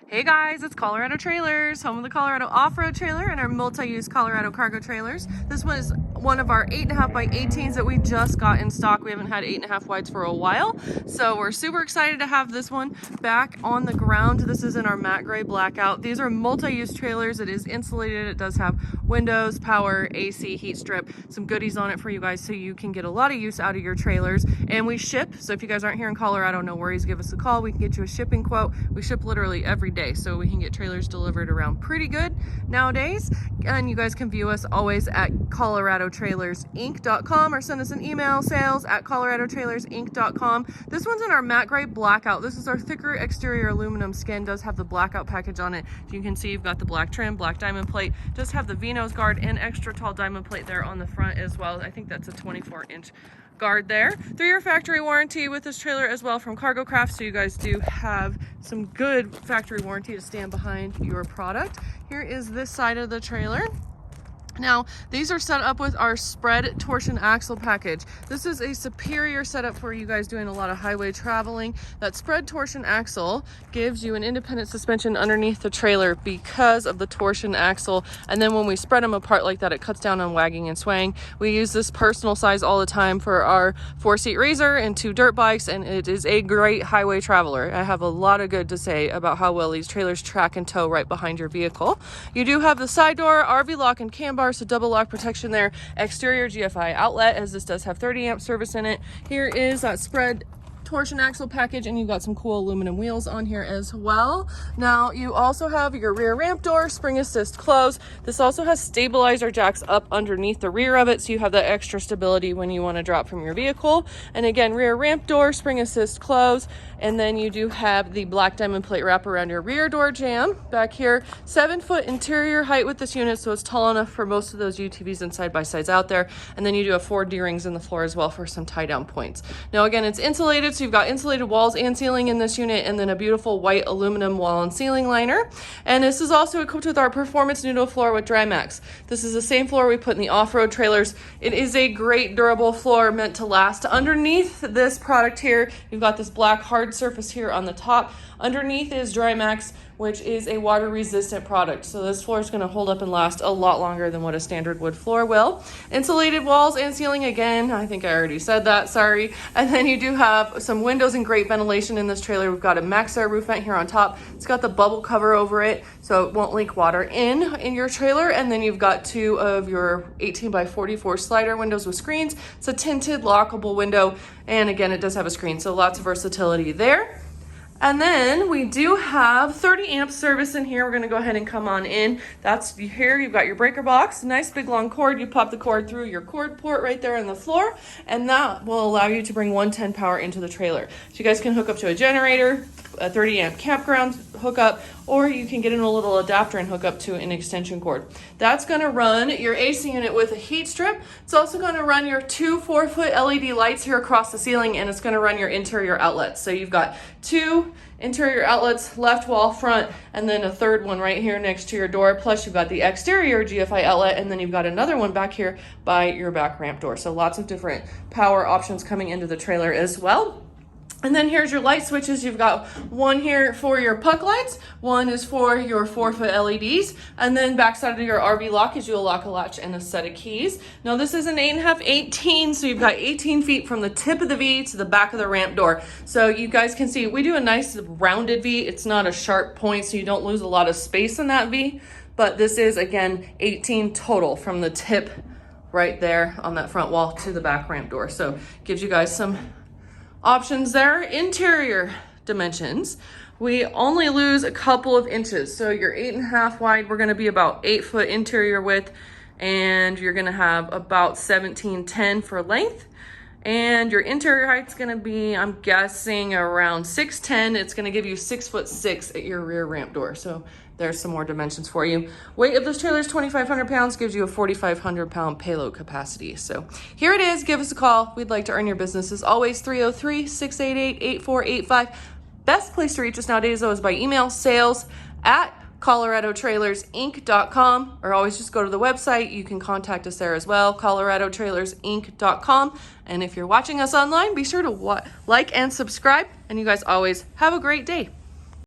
Hey guys, it's Colorado Trailers, home of the Colorado off-road trailer and our multi-use Colorado cargo trailers. This one is one of our 8.5 by 18s that we just got in stock. We haven't had 8.5 wides for a while, so we're super excited to have this one back on the ground. This is in our matte gray Blackout. These are multi-use trailers. It is insulated. It does have windows, power, AC, heat strip, some goodies on it for you guys so you can get a lot of use out of your trailers. And we ship, so if you guys aren't here in Colorado, no worries, give us a call. We can get you a shipping quote. We ship literally every day, so we can get trailers delivered around pretty good nowadays. And you guys can view us always at coloradotrailersinc.com or send us an email, sales@coloradotrailersinc.com. This one's in our matte gray Blackout. This is our thicker exterior aluminum skin. Does have the Blackout package on it. You can see you've got the black trim, black diamond plate. Does have the V-nose guard and extra tall diamond plate there on the front as well. I think that's a 24-inch guard there. 3-year factory warranty with this trailer as well from Cargo Craft, so you guys do have some good factory warranty to stand behind your product. Here is this side of the trailer. Now, these are set up with our spread torsion axle package. This is a superior setup for you guys doing a lot of highway traveling. That spread torsion axle gives you an independent suspension underneath the trailer because of the torsion axle. And then when we spread them apart like that, it cuts down on wagging and swaying. We use this personal size all the time for our 4-seat RZR and 2 dirt bikes, and it is a great highway traveler. I have a lot of good to say about how well these trailers track and tow right behind your vehicle. You do have the side door, RV lock, and cam bar, so double lock protection there. Exterior GFI outlet, as this does have 30 amp service in it. Here is that spread torsion axle package, and you've got some cool aluminum wheels on here as well. Now you also have your rear ramp door, spring assist close. This also has stabilizer jacks up underneath the rear of it, so you have that extra stability when you want to drop from your vehicle. And again, rear ramp door, spring assist close, and then you do have the black diamond plate wrap around your rear door jamb. Back here, 7-foot interior height with this unit, so it's tall enough for most of those UTVs and side-by-sides out there. And then you do have 4 D-rings in the floor as well for some tie-down points. Now again, it's insulated, so you've got insulated walls and ceiling in this unit, and then a beautiful white aluminum wall and ceiling liner. And this is also equipped with our Performance Nudo floor with Drymax. This is the same floor we put in the off-road trailers. It is a great durable floor meant to last. Underneath this product here, you've got this black hard surface here on the top. Underneath is Drymax, which is a water resistant product. So this floor is going to hold up and last a lot longer than what a standard wood floor will. Insulated walls and ceiling, again, I think I already said that, sorry. And then you do have some windows and great ventilation in this trailer. We've got a max air roof vent here on top. It's got the bubble cover over it, so it won't leak water in your trailer. And then you've got 2 of your 18 by 44 slider windows with screens. It's a tinted lockable window. And again, it does have a screen, so lots of versatility there. And then we do have 30 amp service in here. We're gonna go ahead and come on in. That's here, you've got your breaker box, nice big long cord. You pop the cord through your cord port right there on the floor, and that will allow you to bring 110 power into the trailer. So you guys can hook up to a generator, a 30 amp campground hookup, or you can get in a little adapter and hook up to an extension cord. That's gonna run your AC unit with a heat strip. It's also gonna run your 2 4-foot LED lights here across the ceiling, and it's gonna run your interior outlets. So you've got 2 interior outlets, left wall, front, and then a 3rd one right here next to your door. Plus you've got the exterior GFI outlet, and then you've got another one back here by your back ramp door. So lots of different power options coming into the trailer as well. And then here's your light switches. You've got one here for your puck lights, one is for your 4-foot LEDs, and then backside of your RV lock is your lock, a latch, and a set of keys. Now this is an 8.5 18, so you've got 18 feet from the tip of the V to the back of the ramp door. So you guys can see we do a nice rounded V. It's not a sharp point, so you don't lose a lot of space in that V, but this is again 18 total from the tip right there on that front wall to the back ramp door. So gives you guys some options there. Interior dimensions, we only lose a couple of inches. So your 8.5 wide, we're gonna be about 8-foot interior width, and you're gonna have about 1710 for length. And your interior height's gonna be, I'm guessing, around 6'10". It's gonna give you 6'6" at your rear ramp door. So there's some more dimensions for you. Weight of this trailer is 2,500 pounds, gives you a 4,500 pound payload capacity. So here it is, give us a call. We'd like to earn your business. As always, 303-688-8485. Best place to reach us nowadays though is by email, sales@coloradotrailersinc.com, or always just go to the website. You can contact us there as well, coloradotrailersinc.com. And if you're watching us online, be sure to like and subscribe. And you guys always have a great day.